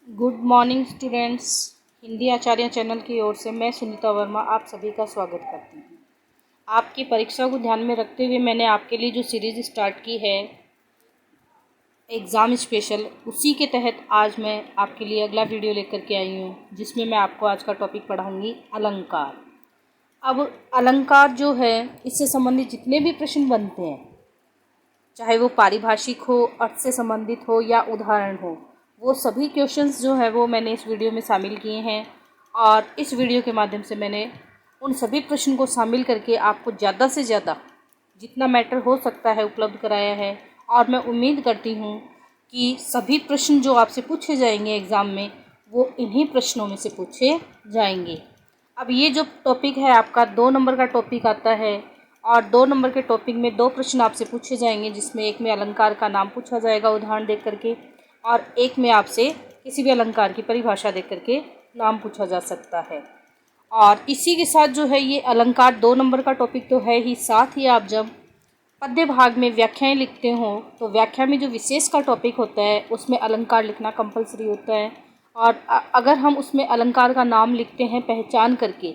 Good morning students. Hindi Acharya channel की ओर से मैं सुनीता वर्मा आप सभी का स्वागत करती हूँ। आपकी परीक्षा को ध्यान में रखते हुए मैंने आपके लिए जो सीरीज़ स्टार्ट की है एग्ज़ाम स्पेशल, उसी के तहत आज मैं आपके लिए अगला वीडियो लेकर के आई हूँ, जिसमें मैं आपको आज का टॉपिक पढ़ाऊँगी अलंकार। अब अलंकार जो है, इससे संबंधित जितने भी प्रश्न बनते हैं, चाहे वो पारिभाषिक हो, अर्थ से संबंधित हो या उदाहरण हो, वो सभी क्वेश्चंस जो है वो मैंने इस वीडियो में शामिल किए हैं। और इस वीडियो के माध्यम से मैंने उन सभी प्रश्न को शामिल करके आपको ज़्यादा से ज़्यादा जितना मैटर हो सकता है उपलब्ध कराया है। और मैं उम्मीद करती हूँ कि सभी प्रश्न जो आपसे पूछे जाएंगे एग्ज़ाम में, वो इन्हीं प्रश्नों में से पूछे जाएंगे। अब ये जो टॉपिक है आपका 2 नंबर का टॉपिक आता है, और 2 नंबर के टॉपिक में 2 प्रश्न आपसे पूछे जाएंगे, जिसमें एक में अलंकार का नाम पूछा जाएगा उदाहरण देख करके, और एक में आपसे किसी भी अलंकार की परिभाषा देख करके नाम पूछा जा सकता है। और इसी के साथ जो है ये अलंकार 2 नंबर का टॉपिक तो है ही, साथ ही आप जब पद्य भाग में व्याख्याएं लिखते हो तो व्याख्या में जो विशेष का टॉपिक होता है उसमें अलंकार लिखना कंपलसरी होता है। और अगर हम उसमें अलंकार का नाम लिखते हैं पहचान करके,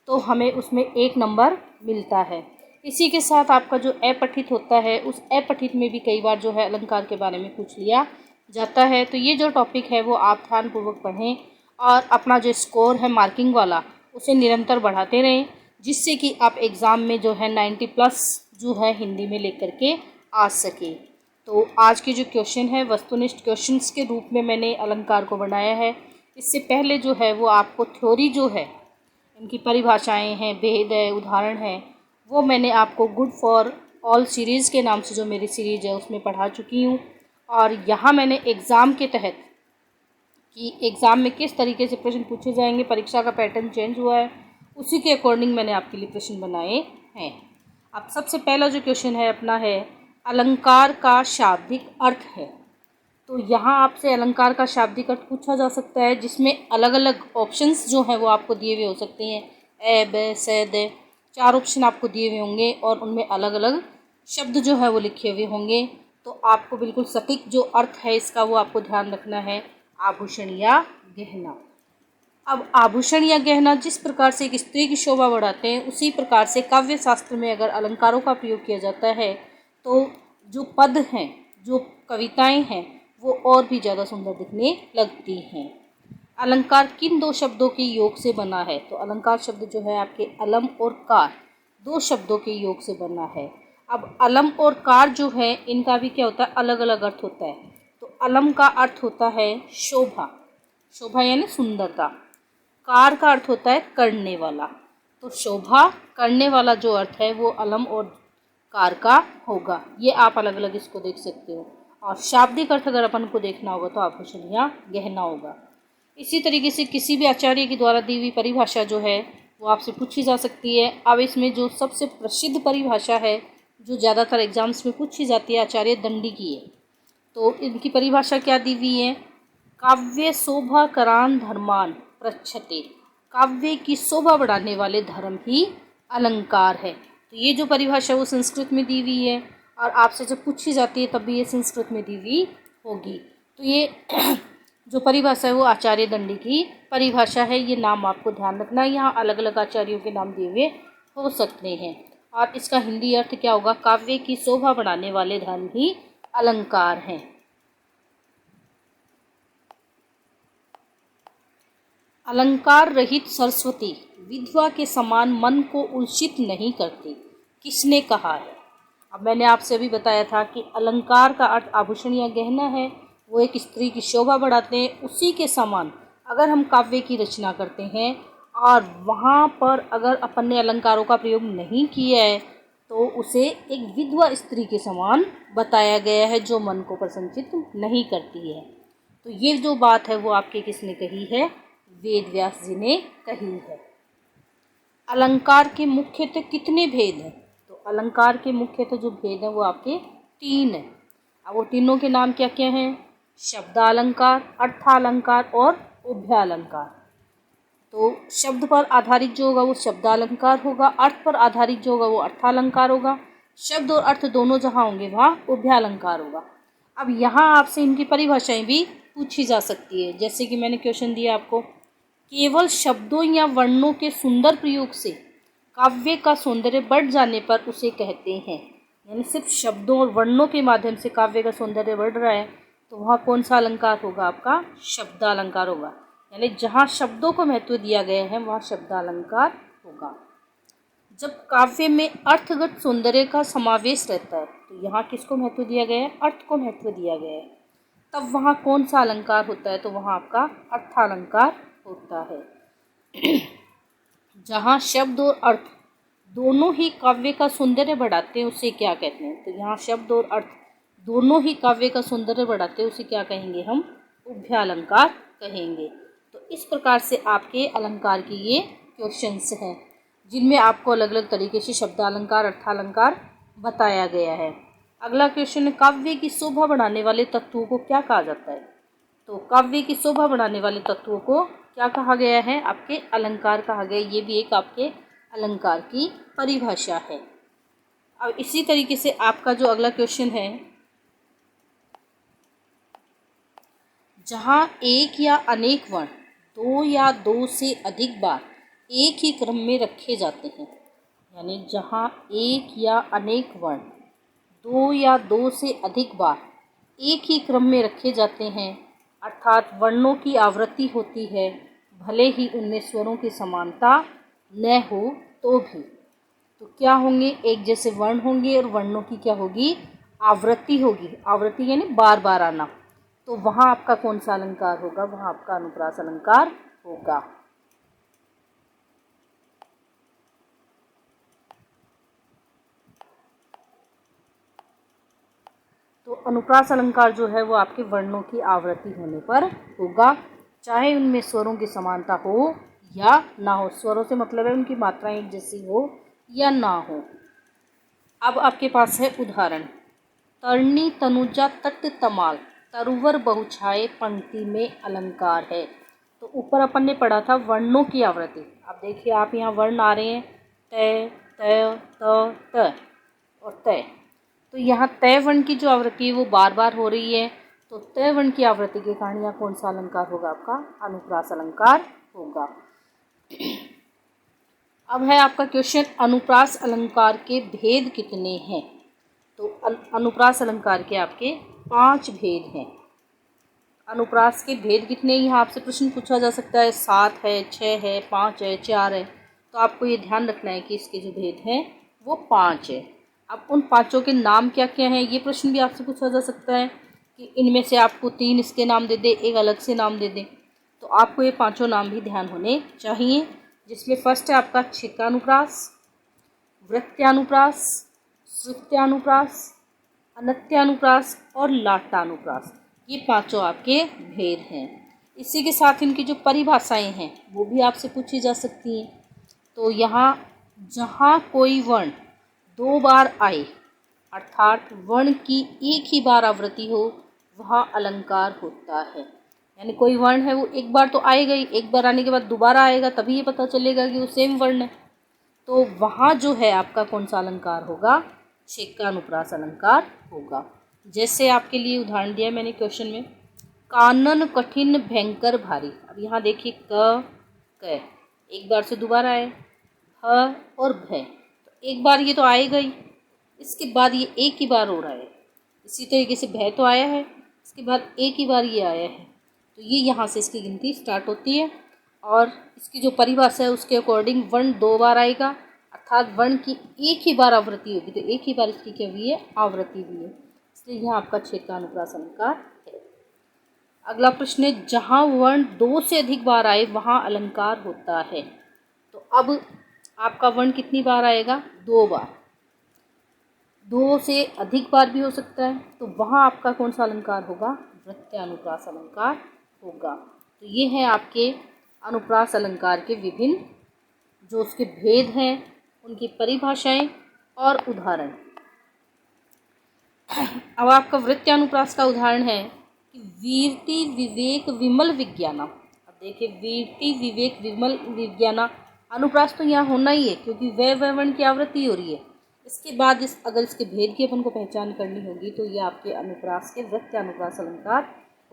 तो हमें उसमें 1 नंबर मिलता है। इसी के साथ आपका जो अपठित होता है, उस अपठित में भी कई बार जो है अलंकार के बारे में पूछ लिया जाता है। तो ये जो टॉपिक है वो आप ध्यानपूर्वक पढ़ें और अपना जो स्कोर है मार्किंग वाला, उसे निरंतर बढ़ाते रहें, जिससे कि आप एग्ज़ाम में जो है 90+ जो है हिंदी में लेकर के आ सके। तो आज के जो क्वेश्चन है वस्तुनिष्ठ क्वेश्चंस के रूप में मैंने अलंकार को बनाया है। इससे पहले जो है वो आपको थ्योरी जो है, इनकी परिभाषाएं हैं, भेद है, उदाहरण है, वो मैंने आपको गुड फॉर ऑल सीरीज़ के नाम से जो मेरी सीरीज़ है उसमें पढ़ा चुकी हूँ। और यहाँ मैंने एग्ज़ाम के तहत कि एग्ज़ाम में किस तरीके से प्रश्न पूछे जाएंगे, परीक्षा का पैटर्न चेंज हुआ है, उसी के अकॉर्डिंग मैंने आपके लिए प्रश्न बनाए हैं। अब सबसे पहला जो क्वेश्चन है अपना है अलंकार का शाब्दिक अर्थ है। तो यहाँ आपसे अलंकार का शाब्दिक अर्थ पूछा जा सकता है, जिसमें अलग अलग ऑप्शंस जो हैं वो आपको दिए हुए हो सकते हैं। ए, ब, से, द, 4 ऑप्शन आपको दिए हुए होंगे और उनमें अलग अलग शब्द जो है वो लिखे हुए होंगे। तो आपको बिल्कुल सटीक जो अर्थ है इसका वो आपको ध्यान रखना है, आभूषण या गहना। अब आभूषण या गहना जिस प्रकार से एक स्त्री की शोभा बढ़ाते हैं, उसी प्रकार से काव्य शास्त्र में अगर अलंकारों का प्रयोग किया जाता है तो जो पद हैं, जो कविताएं हैं, वो और भी ज़्यादा सुंदर दिखने लगती हैं। अलंकार किन 2 शब्दों के योग से बना है? तो अलंकार शब्द जो है आपके अलम और कार 2 शब्दों के योग से बना है। अब अलम और कार जो है इनका भी क्या होता है, अलग अलग अर्थ होता है। तो अलम का अर्थ होता है शोभा, शोभा यानी सुंदरता। कार का अर्थ होता है करने वाला। तो शोभा करने वाला जो अर्थ है वो अलम और कार का होगा। ये आप अलग अलग इसको देख सकते हो। और शाब्दिक अर्थ अगर अपन को देखना होगा तो आभूषण या गहना होगा। इसी तरीके से किसी भी आचार्य के द्वारा दी हुई परिभाषा जो है वो आपसे पूछी जा सकती है। अब इसमें जो सबसे प्रसिद्ध परिभाषा है, जो ज़्यादातर एग्जाम्स में पूछी जाती है, आचार्य दंडी की है। तो इनकी परिभाषा क्या दी हुई है? काव्य शोभा करान धर्मान प्रच्छते। काव्य की शोभा बढ़ाने वाले धर्म ही अलंकार है। तो ये जो परिभाषा वो संस्कृत में दी हुई है, और आपसे जब पूछी जाती है तब भी ये संस्कृत में दी हुई होगी। तो ये जो परिभाषा है वो आचार्य दंडी की परिभाषा है। ये नाम आपको ध्यान रखना है, यहाँ अलग अलग आचार्यों के नाम दिए हुए हो सकते हैं। और इसका हिंदी अर्थ क्या होगा? काव्य की शोभा बढ़ाने वाले धर्म ही अलंकार हैं। अलंकार रहित सरस्वती विधवा के समान मन को उलसित नहीं करती, किसने कहा है? अब मैंने आपसे अभी बताया था कि अलंकार का अर्थ आभूषण या गहना है, वो एक स्त्री की शोभा बढ़ाते हैं। उसी के समान अगर हम काव्य की रचना करते हैं और वहाँ पर अगर अपन ने अलंकारों का प्रयोग नहीं किया है, तो उसे एक विधवा स्त्री के समान बताया गया है, जो मन को प्रसन्नचित नहीं करती है। तो ये जो बात है वो आपके किसने कही है? वेद व्यास जी ने कही है। अलंकार के मुख्यतः कितने भेद हैं? तो अलंकार के मुख्यतः जो भेद हैं वो आपके 3 हैं। अब वो तीनों के नाम क्या क्या हैं? शब्दालंकार, अर्थालंकार और उभयालंकार। तो शब्द पर आधारित जो होगा वो शब्दालंकार होगा, अर्थ पर आधारित जो होगा वो अर्थालंकार होगा, शब्द और अर्थ दोनों जहाँ होंगे वहाँ उभयालंकार होगा। अब यहाँ आपसे इनकी परिभाषाएं भी पूछी जा सकती है। जैसे कि मैंने क्वेश्चन दिया आपको, केवल शब्दों या वर्णों के सुंदर प्रयोग से काव्य का सौंदर्य बढ़ जाने पर उसे कहते हैं। यानी सिर्फ शब्दों और वर्णों के माध्यम से काव्य का सौंदर्य बढ़ रहा है तो वहाँ कौन सा अलंकार होगा? आपका शब्दालंकार होगा। यानी जहाँ शब्दों को महत्व दिया गया है वहाँ शब्दालंकार होगा। जब काव्य में अर्थगत सौंदर्य का समावेश रहता है तो यहाँ किसको महत्व दिया गया है? अर्थ को महत्व दिया गया है। तब वहाँ कौन सा अलंकार होता है? तो वहाँ आपका अर्थालंकार होता है। जहाँ शब्द और अर्थ दोनों ही काव्य का सौंदर्य बढ़ाते हैं उसे क्या कहते हैं? तो यहाँ शब्द और अर्थ दोनों ही काव्य का सौंदर्य बढ़ाते हैं उसे क्या कहेंगे? हम उभयालंकार कहेंगे। तो इस प्रकार से आपके अलंकार की ये क्वेश्चंस हैं जिनमें आपको अलग अलग तरीके से शब्दालंकार, अर्थालंकार बताया गया है। अगला क्वेश्चन है, काव्य की शोभा बढ़ाने वाले तत्वों को क्या कहा जाता है? तो काव्य की शोभा बढ़ाने वाले तत्वों को क्या कहा गया है? आपके अलंकार कहा गया। ये भी एक आपके अलंकार की परिभाषा है। अब इसी तरीके से आपका जो अगला क्वेश्चन है, जहाँ एक या अनेक वर्ण दो या दो से अधिक बार एक ही क्रम में रखे जाते हैं, यानी जहाँ एक या अनेक वर्ण दो या दो से अधिक बार एक ही क्रम में रखे जाते हैं, अर्थात वर्णों की आवृत्ति होती है, भले ही उनमें स्वरों की समानता न हो तो भी। तो क्या होंगे? एक जैसे वर्ण होंगे और वर्णों की क्या होगी? आवृत्ति होगी। आवृत्ति यानी बार बार आना। तो वहाँ आपका कौन सा अलंकार होगा? वहाँ आपका अनुप्रास अलंकार होगा। तो अनुप्रास अलंकार जो है वो आपके वर्णों की आवृत्ति होने पर होगा, चाहे उनमें स्वरों की समानता हो या ना हो। स्वरों से मतलब है उनकी मात्राएं एक जैसी हो या ना हो। अब आपके पास है उदाहरण, तरणी तनुजा तट तमाल तरुवर बहुछाए पंक्ति में अलंकार है। तो ऊपर अपन ने पढ़ा था वर्णों की आवृत्ति। अब देखिए आप यहाँ वर्ण आ रहे हैं, तय, तय, त और तय। तो यहाँ तय वर्ण की जो आवृत्ति है वो बार बार हो रही है, तो तय वर्ण की आवृत्ति के कारण यहाँ कौन सा अलंकार होगा? आपका अनुप्रास अलंकार होगा। अब है आपका क्वेश्चन, अनुप्रास अलंकार के भेद कितने हैं? तो अनुप्रास अलंकार के आपके 5 भेद हैं। अनुप्रास के भेद कितने यहाँ आपसे प्रश्न पूछा जा सकता है। 7 है, 6 है, 5 है, 4 है। तो आपको ये ध्यान रखना है कि इसके जो भेद हैं वो 5 है। अब उन पाँचों के नाम क्या क्या हैं ये प्रश्न भी आपसे पूछा जा सकता है कि इनमें से आपको 3 इसके नाम दे दे, एक अलग से नाम दे दे। तो आपको ये पाँचों नाम भी ध्यान होने चाहिए, जिसमें फर्स्ट है आपका छिक्कानुप्रास, वृत्त्यानुप्रास, श्रुत्यानुप्रास, अनत्यानुप्रास और लाटानुप्रास। ये पांचों आपके भेद हैं। इसी के साथ इनकी जो परिभाषाएं हैं वो भी आपसे पूछी जा सकती हैं। तो यहाँ जहाँ कोई वर्ण 2 बार आए, अर्थात वर्ण की एक ही बार आवृत्ति हो, वहाँ अलंकार होता है। यानी कोई वर्ण है वो एक बार तो आएगा ही, एक बार आने के बाद दोबारा आएगा, तभी ये पता चलेगा कि वो सेम वर्ण है। तो वहाँ जो है आपका कौन सा अलंकार होगा? छिक्कानुप्रास अलंकार होगा। जैसे आपके लिए उदाहरण दिया मैंने क्वेश्चन में, कानन कठिन भयंकर भारी। अब यहाँ देखिए क एक बार से दोबारा आए, ह और भय, तो एक बार ये तो आएगा ही, इसके बाद ये एक ही बार हो रहा है। इसी तरीके से भय तो आया है, इसके बाद एक ही बार ये आया है। तो ये यहाँ से इसकी गिनती स्टार्ट होती है और इसकी जो परिभाषा है उसके अकॉर्डिंग वर्ण 2 बार आएगा, अर्थात वर्ण की एक ही बार आवृत्ति होगी, तो एक ही बार इसकी क्या हुई है? आवृत्ति हुई है। इसलिए यहाँ आपका छिक्कानुप्रास अलंकार है। अगला प्रश्न है, जहाँ वर्ण 2 से अधिक बार आए वहाँ अलंकार होता है। तो अब आपका वर्ण कितनी बार आएगा? 2 बार। 2 से अधिक बार भी हो सकता है, तो वहाँ आपका कौन सा अलंकार होगा? वृत्त्यानुप्रास अलंकार होगा। तो ये है आपके अनुप्रास अलंकार के विभिन्न जो उसके भेद हैं, उनकी परिभाषाएं और उदाहरण। अब आपका वृत्त्यानुप्रास का उदाहरण है कि वीरति विवेक विमल विज्ञाना। अब देखिए वीरति विवेक विमल विज्ञाना, अनुप्रास तो यहाँ होना ही है क्योंकि वह वर्ण की आवृत्ति हो रही है। इसके बाद अगर इसके भेद की अपन को पहचान करनी होगी तो ये आपके अनुप्रास के वृत्त्यानुप्रास अलंकार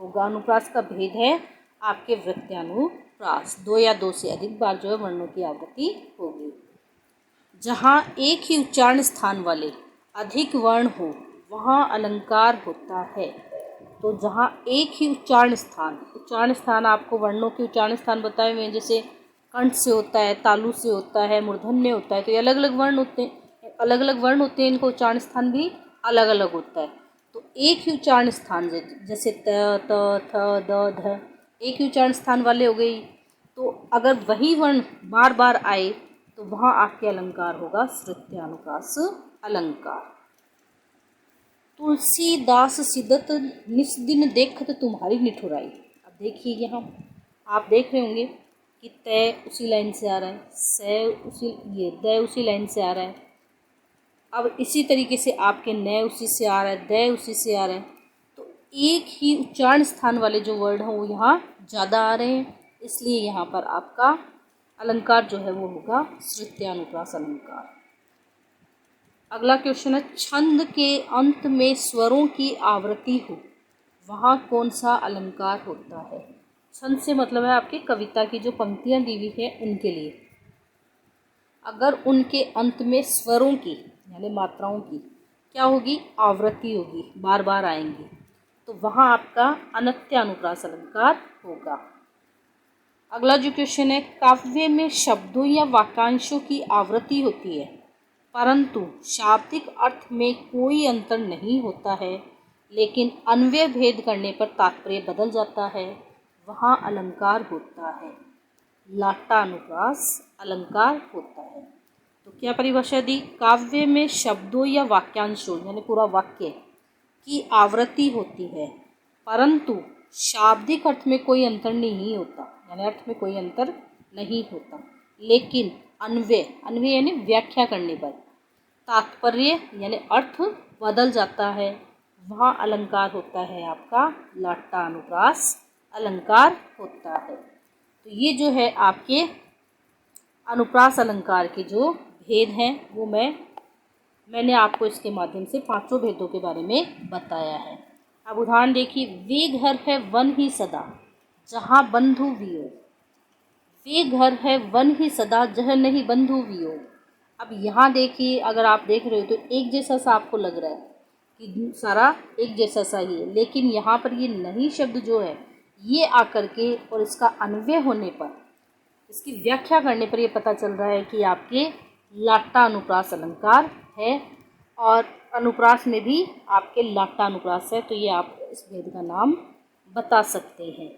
होगा। अनुप्रास का भेद है आपके वृत्यानुप्रास, 2 या 2 से अधिक बार जो है वर्णों की आवृत्ति होगी। जहाँ एक ही उच्चारण स्थान वाले अधिक वर्ण हो वहाँ अलंकार होता है। तो जहाँ एक ही उच्चारण स्थान आपको वर्णों के उच्चारण स्थान बताए हुए हैं, जैसे कंठ से होता है, तालु से होता है, मूर्धन्य होता है, तो ये अलग अलग वर्ण होते हैं, इनका उच्चारण स्थान भी अलग अलग होता है। तो एक ही उच्चारण स्थान जैसे त, थ, द, ध, एक ही उच्चारण स्थान वाले हो गई, तो अगर वही वर्ण बार बार आए तो वहाँ आपके अलंकार होगा श्रुत्यानुप्रास अलंकार। तुलसीदास सिदत निस्दिन देखत तुम्हारी निठुराई। अब देखिए यहाँ आप देख रहे होंगे कि तय उसी लाइन से आ रहा है, द उसी लाइन से आ रहा है। अब इसी तरीके से आपके न उसी से आ रहा है, द उसी से आ रहा है। तो एक ही उच्चारण स्थान वाले जो वर्ड हैं वो यहाँ ज़्यादा आ रहे हैं, इसलिए यहाँ पर आपका अलंकार जो है वो होगा श्रुत्यानुप्रास अलंकार। अगला क्वेश्चन है, छंद के अंत में स्वरों की आवृत्ति हो वहाँ कौन सा अलंकार होता है। छंद से मतलब है आपकी कविता की जो पंक्तियाँ दी हुई है उनके लिए, अगर उनके अंत में स्वरों की यानी मात्राओं की क्या होगी, आवृत्ति होगी, बार बार आएंगी, तो वहाँ आपका अनत्यानुप्रास अलंकार होगा। अगला जो क्वेश्चन है, काव्य में शब्दों या वाक्यांशों की आवृत्ति होती है परंतु शाब्दिक अर्थ में कोई अंतर नहीं होता है, लेकिन अन्वय भेद करने पर तात्पर्य बदल जाता है, वहाँ अलंकार होता है लाटानुप्रास अलंकार होता है। तो क्या परिभाषा दी, काव्य में शब्दों या वाक्यांशों यानी पूरा वाक्य की आवृत्ति होती है परंतु शाब्दिक अर्थ में कोई अंतर नहीं होता, यानी अर्थ में कोई अंतर नहीं होता, लेकिन अन्वय यानी व्याख्या करने पर तात्पर्य यानी अर्थ बदल जाता है, वहाँ अलंकार होता है आपका लाटानुप्रास अलंकार होता है। तो ये जो है आपके अनुप्रास अलंकार के जो भेद हैं वो मैंने आपको इसके माध्यम से 5 भेदों के बारे में बताया है। अब उदाहरण देखिए, वे घर है वन ही सदा जहाँ बंधु वियोग, वे घर है वन ही सदा जह नहीं बंधु वियोग। अब यहाँ देखिए, अगर आप देख रहे हो तो एक जैसा सा आपको लग रहा है कि सारा एक जैसा सा ही है, लेकिन यहाँ पर ये नहीं शब्द जो है ये आकर के और इसका अन्वय होने पर, इसकी व्याख्या करने पर ये पता चल रहा है कि आपके लाटानुप्रास अलंकार है और अनुप्रास में भी आपके लाटानुप्रास है, तो ये आप इस भेद का नाम बता सकते हैं।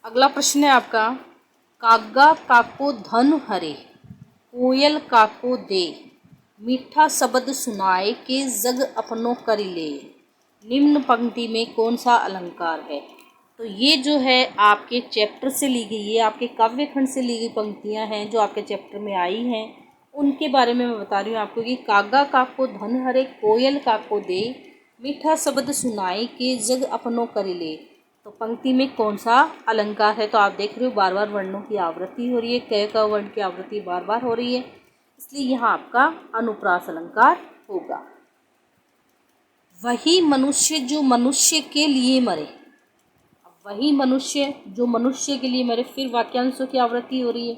अगला प्रश्न है आपका, कागा काको धन हरे कोयल काको दे मीठा शब्द सुनाए के जग अपनों कर ले, निम्न पंक्ति में कौन सा अलंकार है। तो ये जो है आपके चैप्टर से ली गई, ये आपके काव्य खंड से ली गई पंक्तियां हैं जो आपके चैप्टर में आई हैं, उनके बारे में मैं बता रही हूँ आपको कि कागा काको धन हरे कोयल काको दे मीठा शब्द सुनाए के जग अपनों कर ले, तो पंक्ति में कौन सा अलंकार है। तो आप देख रहे हो बार बार वर्णों की आवृत्ति हो रही है, क का वर्ण की आवृत्ति बार बार हो रही है, इसलिए यहाँ आपका अनुप्रास अलंकार होगा। वही मनुष्य जो मनुष्य के लिए मरे, अब वही मनुष्य जो मनुष्य के लिए मरे, फिर वाक्यांशों की आवृत्ति हो रही है,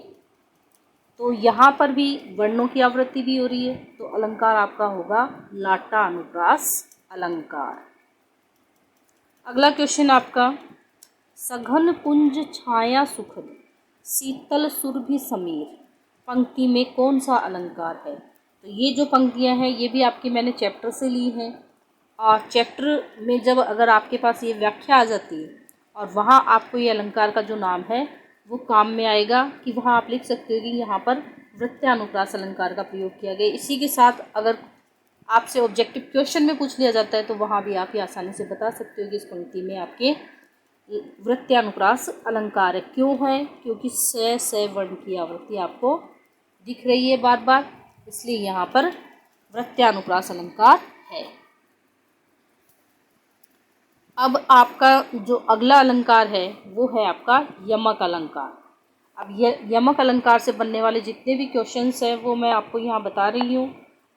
तो यहाँ पर भी वर्णों की आवृत्ति भी हो रही है, तो अलंकार आपका होगा लाटानुप्रास अलंकार। अगला क्वेश्चन आपका, सघन कुंज छाया सुखद शीतल सुरभि समीर, पंक्ति में कौन सा अलंकार है। तो ये जो पंक्तियां हैं ये भी आपकी मैंने चैप्टर से ली हैं, और चैप्टर में जब अगर आपके पास ये व्याख्या आ जाती है और वहाँ आपको ये अलंकार का जो नाम है वो काम में आएगा, कि वहाँ आप लिख सकते हो कि यहाँ पर वृत्यानुप्रास अलंकार का प्रयोग किया गया। इसी के साथ अगर आपसे ऑब्जेक्टिव क्वेश्चन में पूछ लिया जाता है तो वहाँ भी आप ये आसानी से बता सकते हो कि इस पंक्ति में आपके वृत्यानुप्रास अलंकार है। क्यों है, क्योंकि स वर्ण की आवृत्ति आपको दिख रही है बार बार, इसलिए यहाँ पर वृत्यानुप्रास अलंकार है। अब आपका जो अगला अलंकार है वो है आपका यमक अलंकार। अब यमक अलंकार से बनने वाले जितने भी क्वेश्चंस हैं वो मैं आपको यहाँ बता रही हूँ,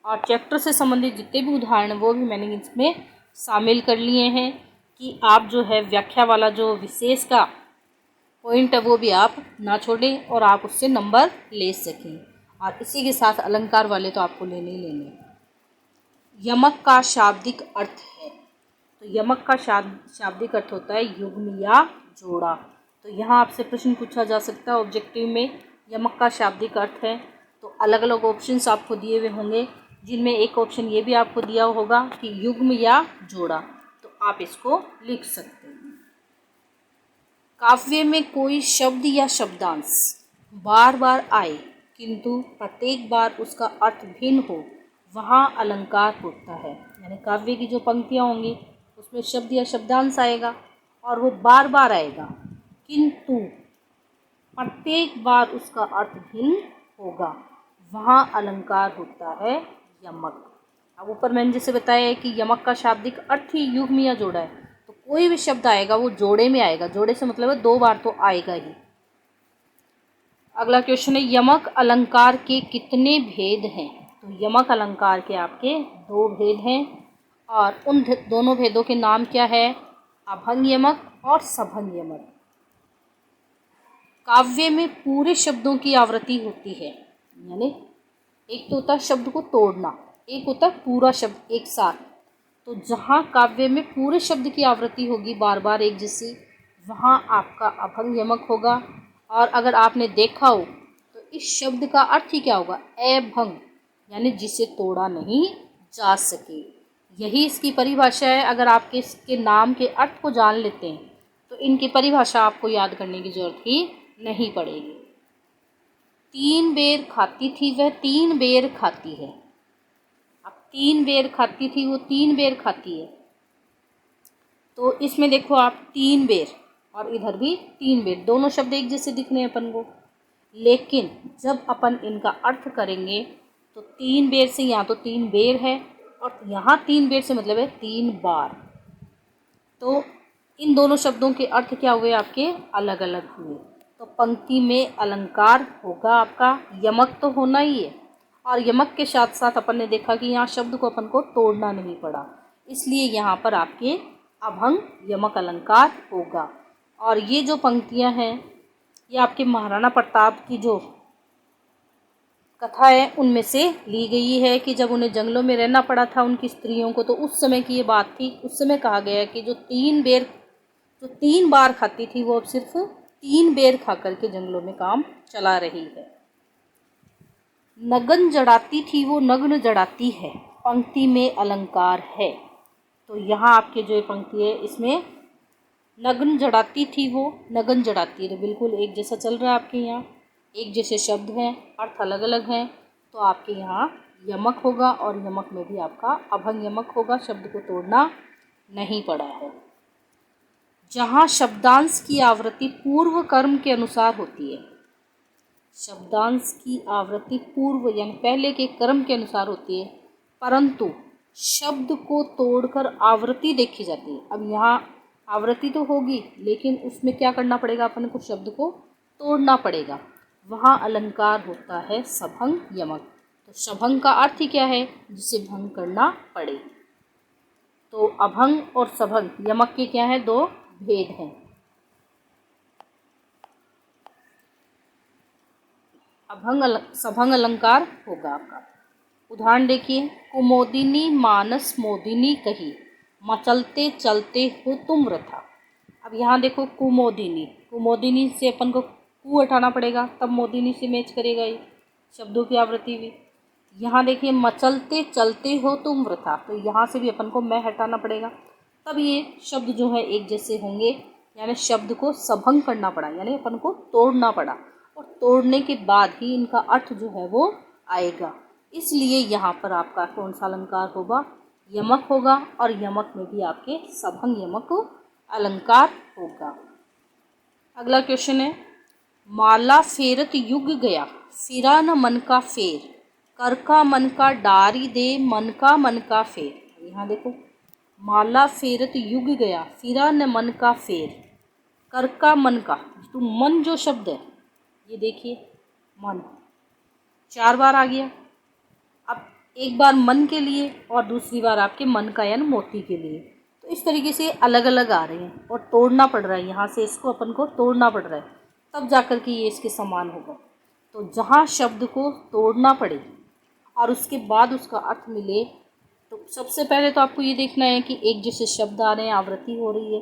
और चैप्टर से संबंधित जितने भी उदाहरण हैं वो भी मैंने इसमें शामिल कर लिए हैं कि आप जो है व्याख्या वाला जो विशेष का पॉइंट है वो भी आप ना छोड़ें और आप उससे नंबर ले सकें। और इसी के साथ अलंकार वाले तो आपको लेने ही लेने हैं। यमक का शाब्दिक अर्थ है, तो यमक का शाब्दिक अर्थ होता है युग्म या जोड़ा। तो यहाँ आपसे प्रश्न पूछा जा सकता है ऑब्जेक्टिव में, यमक का शाब्दिक अर्थ है, तो अलग अलग ऑप्शंस आपको दिए हुए होंगे, जिनमें एक ऑप्शन ये भी आपको दिया होगा कि युग्म या जोड़ा, तो आप इसको लिख सकते हैं। काव्य में कोई शब्द या शब्दांश बार बार आए किंतु प्रत्येक बार उसका अर्थ भिन्न हो, वहाँ अलंकार होता है। यानी काव्य की जो पंक्तियाँ होंगी उसमें शब्द या शब्दांश आएगा और वो बार बार आएगा, किंतु प्रत्येक बार उसका अर्थ भिन्न होगा, वहाँ अलंकार होता है यमक। अब ऊपर मैंने जैसे बताया है कि यमक का शाब्दिक अर्थ ही युग्म या जोड़ा है, तो कोई भी शब्द आएगा वो जोड़े में आएगा। जोड़े से मतलब है 2 बार तो आएगा ही। अगला क्वेश्चन है यमक अलंकार के कितने भेद हैं? तो यमक अलंकार के आपके 2 भेद हैं और उन दोनों भेदों के नाम क्या है? अभंग यमक और सभंग यमक। काव्य में पूरे शब्दों की आवृत्ति होती है, यानी एक तो होता है शब्द को तोड़ना, एक होता है पूरा शब्द एक साथ। तो जहाँ काव्य में पूरे शब्द की आवृत्ति होगी बार बार एक जैसी, वहाँ आपका अभंग यमक होगा। और अगर आपने देखा हो तो इस शब्द का अर्थ ही क्या होगा? अभंग, यानी जिसे तोड़ा नहीं जा सके। यही इसकी परिभाषा है। अगर आपके इसके नाम के अर्थ को जान लेते हैं तो इनकी परिभाषा आपको याद करने की जरूरत ही नहीं पड़ेगी। 3 बेर खाती थी वह 3 बेर खाती है। अब 3 बेर खाती थी वो 3 बेर खाती है, तो इसमें देखो आप 3 बेर और इधर भी 3 बेर, दोनों शब्द एक जैसे दिख रहे हैं अपन को, लेकिन जब अपन इनका अर्थ करेंगे तो 3 बेर से यहाँ तो 3 बेर है और यहाँ 3 बेर से मतलब है 3 बार। तो इन दोनों शब्दों के अर्थ क्या हुए? आपके अलग अलग हुए। तो पंक्ति में अलंकार होगा आपका, यमक तो होना ही है। और यमक के साथ साथ अपन ने देखा कि यहाँ शब्द को अपन को तोड़ना नहीं पड़ा, इसलिए यहाँ पर आपके अभंग यमक अलंकार होगा। और ये जो पंक्तियाँ हैं ये आपके महाराणा प्रताप की जो कथा है उनमें से ली गई है कि जब उन्हें जंगलों में रहना पड़ा था उनकी स्त्रियों को, तो उस समय की ये बात थी। उस समय कहा गया कि जो 3 बार खाती थी वो अब सिर्फ 3 बेर खा करके जंगलों में काम चला रही है। नगन जड़ाती थी वो नग्न जड़ाती है, पंक्ति में अलंकार है। तो यहाँ आपके जो पंक्ति है इसमें नग्न जड़ाती थी वो नगन जड़ाती है, तो बिल्कुल एक जैसा चल रहा है आपके यहाँ, एक जैसे शब्द हैं, अर्थ अलग अलग हैं, तो आपके यहाँ यमक होगा और यमक में भी आपका अभंग यमक होगा, शब्द को तोड़ना नहीं पड़ा है। जहाँ शब्दांश की आवृत्ति पूर्व कर्म के अनुसार होती है, शब्दांश की आवृत्ति पूर्व यानी पहले के कर्म के अनुसार होती है, परंतु शब्द को तोड़कर आवृत्ति देखी जाती है। अब यहाँ आवृत्ति तो होगी लेकिन उसमें क्या करना पड़ेगा? अपन को शब्द को तोड़ना पड़ेगा, वहाँ अलंकार होता है सभंग यमक। तो सभंग का अर्थ ही क्या है? जिसे भंग करना पड़े। तो अभंग और सभंग यमक के क्या है? 2 भेद हैं। अभंग सभंग अलंकार होगा आपका। उदाहरण देखिए, कुमोदिनी मानस मोदिनी कही, मचलते चलते हो तुम रथा। अब यहाँ देखो कुमोदिनी, कुमोदिनी से अपन को कु हटाना पड़ेगा, तब मोदिनी से मैच करेगा ये शब्दों की आवृत्ति भी। यहाँ देखिए मचलते चलते हो तुम वृथा, तो यहाँ से भी अपन को मैं हटाना पड़ेगा, तब ये शब्द जो है एक जैसे होंगे। यानी शब्द को सभंग करना पड़ा, यानी अपन को तोड़ना पड़ा, और तोड़ने के बाद ही इनका अर्थ जो है वो आएगा। इसलिए यहाँ पर आपका कौन सा अलंकार होगा? यमक होगा, और यमक में भी आपके सभंग यमक अलंकार होगा। अगला क्वेश्चन है, माला फेरत युग गया फिरा न मन का फेर, कर का मन का डारी दे मन का फेर। यहाँ देखो माला फेरत युग गया फिरा न मन का फेर, कर का मन का, तो मन जो शब्द है ये देखिए मन 4 बार आ गया। अब एक बार मन के लिए और दूसरी बार आपके मन का यानी मोती के लिए। तो इस तरीके से अलग अलग आ रहे हैं और तोड़ना पड़ रहा है, यहाँ से इसको अपन को तोड़ना पड़ रहा है, तब जा कर के ये इसके समान होगा। तो जहाँ शब्द को तोड़ना पड़े और उसके बाद उसका अर्थ मिले, तो सबसे पहले तो आपको ये देखना है कि एक जैसे शब्द आ रहे हैं, आवृत्ति हो रही है।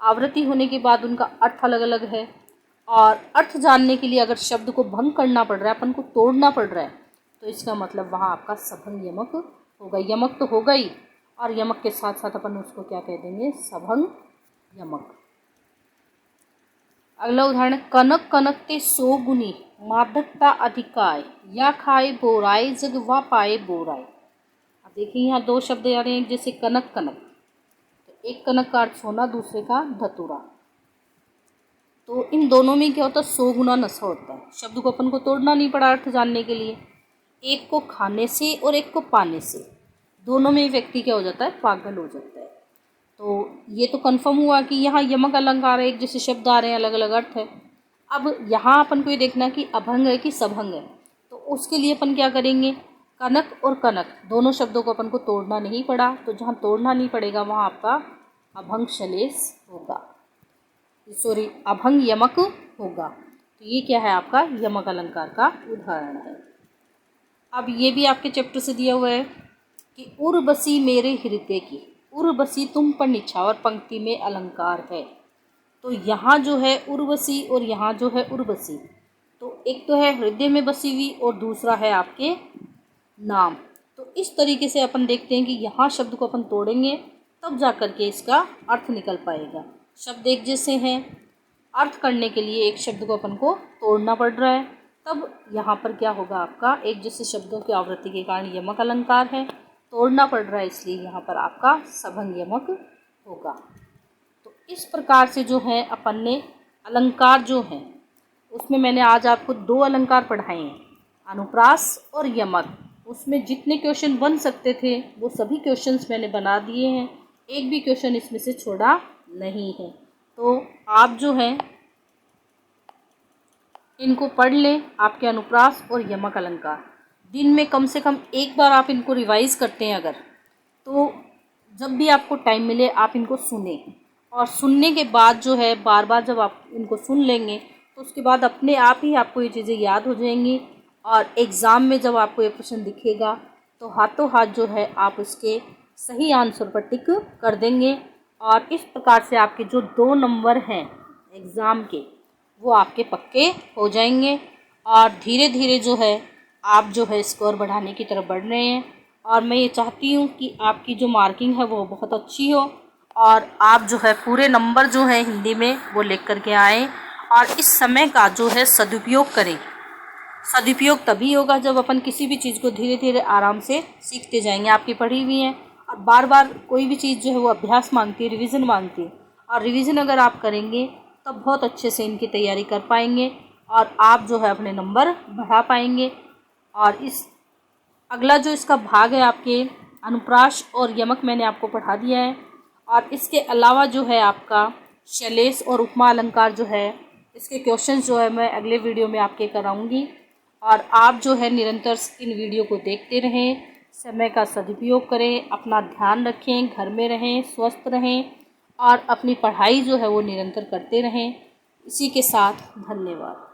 आवृत्ति होने के बाद उनका अर्थ अलग अलग है, और अर्थ जानने के लिए अगर शब्द को भंग करना पड़ रहा है, अपन को तोड़ना पड़ रहा है, तो इसका मतलब वहाँ आपका सभंग यमक होगा। यमक तो होगा ही, और यमक के साथ साथ अपन उसको क्या कह देंगे, सभंग यमक। अगला उदाहरण, कनक कनकते सो गुनी मादकता अधिकाय, या खाए बोराए जग वा पाए बोराए। अब देखिए यहाँ दो शब्द आ रहे हैं, जैसे कनक कनक, तो एक कनक का अर्थ सोना, दूसरे का धतूरा। तो इन दोनों में क्या होता है, 100 गुना नशा होता है। शब्द को अपन को तोड़ना नहीं पड़ा अर्थ जानने के लिए। एक को खाने से और एक को पाने से, दोनों में व्यक्ति क्या हो जाता है, पागल हो जाता है। तो ये तो कंफर्म हुआ कि यहाँ यमक अलंकार है, एक जैसे शब्द आ रहे हैं, अलग अलग अर्थ है। अब यहाँ अपन को ये देखना कि अभंग है कि सभंग है। तो उसके लिए अपन क्या करेंगे, कनक और कनक दोनों शब्दों को अपन को तोड़ना नहीं पड़ा, तो जहाँ तोड़ना नहीं पड़ेगा वहाँ आपका अभंग शलेष होगा, सॉरी अभंग यमक होगा। तो ये क्या है, आपका यमक अलंकार का उदाहरण है। अब ये भी आपके चैप्टर से दिया हुआ है कि उर्वशी मेरे हृदय की, उर्वशी तुम पर निछावर पंक्ति में अलंकार है। तो यहाँ जो है उर्वशी और यहाँ जो है उर्वशी, तो एक तो है हृदय में बसी हुई और दूसरा है आपके नाम। तो इस तरीके से अपन देखते हैं कि यहाँ शब्द को अपन तोड़ेंगे तब जा कर के इसका अर्थ निकल पाएगा। शब्द एक जैसे हैं, अर्थ करने के लिए एक शब्द को अपन को तोड़ना पड़ रहा है, तब यहाँ पर क्या होगा, आपका एक जैसे शब्दों की आवृत्ति के कारण यमक अलंकार है, तोड़ना पड़ रहा है इसलिए यहाँ पर आपका सभंग यमक होगा। तो इस प्रकार से जो है अपन ने अलंकार जो हैं उसमें मैंने आज आपको 2 अलंकार पढ़ाए हैं, अनुप्रास और यमक। उसमें जितने क्वेश्चन बन सकते थे वो सभी क्वेश्चंस मैंने बना दिए हैं, एक भी क्वेश्चन इसमें से छोड़ा नहीं है। तो आप जो हैं इनको पढ़ लें, आपके अनुप्रास और यमक अलंकार। दिन में कम से कम एक बार आप इनको रिवाइज़ करते हैं अगर, तो जब भी आपको टाइम मिले आप इनको सुने, और सुनने के बाद जो है बार बार जब आप इनको सुन लेंगे तो उसके बाद अपने आप ही आपको ये चीज़ें याद हो जाएंगी, और एग्ज़ाम में जब आपको ये प्रश्न दिखेगा तो हाथों हाथ जो है आप उसके सही आंसर पर टिक कर देंगे, और इस प्रकार से आपके जो 2 नंबर हैं एग्ज़ाम के वो आपके पक्के हो जाएंगे, और धीरे धीरे जो है आप जो है स्कोर बढ़ाने की तरफ बढ़ रहे हैं। और मैं ये चाहती हूँ कि आपकी जो मार्किंग है वो बहुत अच्छी हो, और आप जो है पूरे नंबर जो है हिंदी में वो लेकर कर के आएँ, और इस समय का जो है सदुपयोग करें। सदुपयोग तभी होगा जब अपन किसी भी चीज़ को धीरे धीरे आराम से सीखते जाएंगे। आपकी पढ़ी हुई है, और बार बार कोई भी चीज़ जो है वो अभ्यास मांगती है, रिवीजन मांगती है, और रिवीजन अगर आप करेंगे तब बहुत अच्छे से इनकी तैयारी कर पाएंगे, और आप जो है अपने नंबर बढ़ा पाएंगे। और इस अगला जो इसका भाग है आपके अनुप्रास और यमक मैंने आपको पढ़ा दिया है, और इसके अलावा जो है आपका शलेष और उपमा अलंकार जो है इसके क्वेश्चंस जो है मैं अगले वीडियो में आपके कराऊंगी। और आप जो है निरंतर इन वीडियो को देखते रहें, समय का सदुपयोग करें, अपना ध्यान रखें, घर में रहें, स्वस्थ रहें, और अपनी पढ़ाई जो है वो निरंतर करते रहें। इसी के साथ धन्यवाद।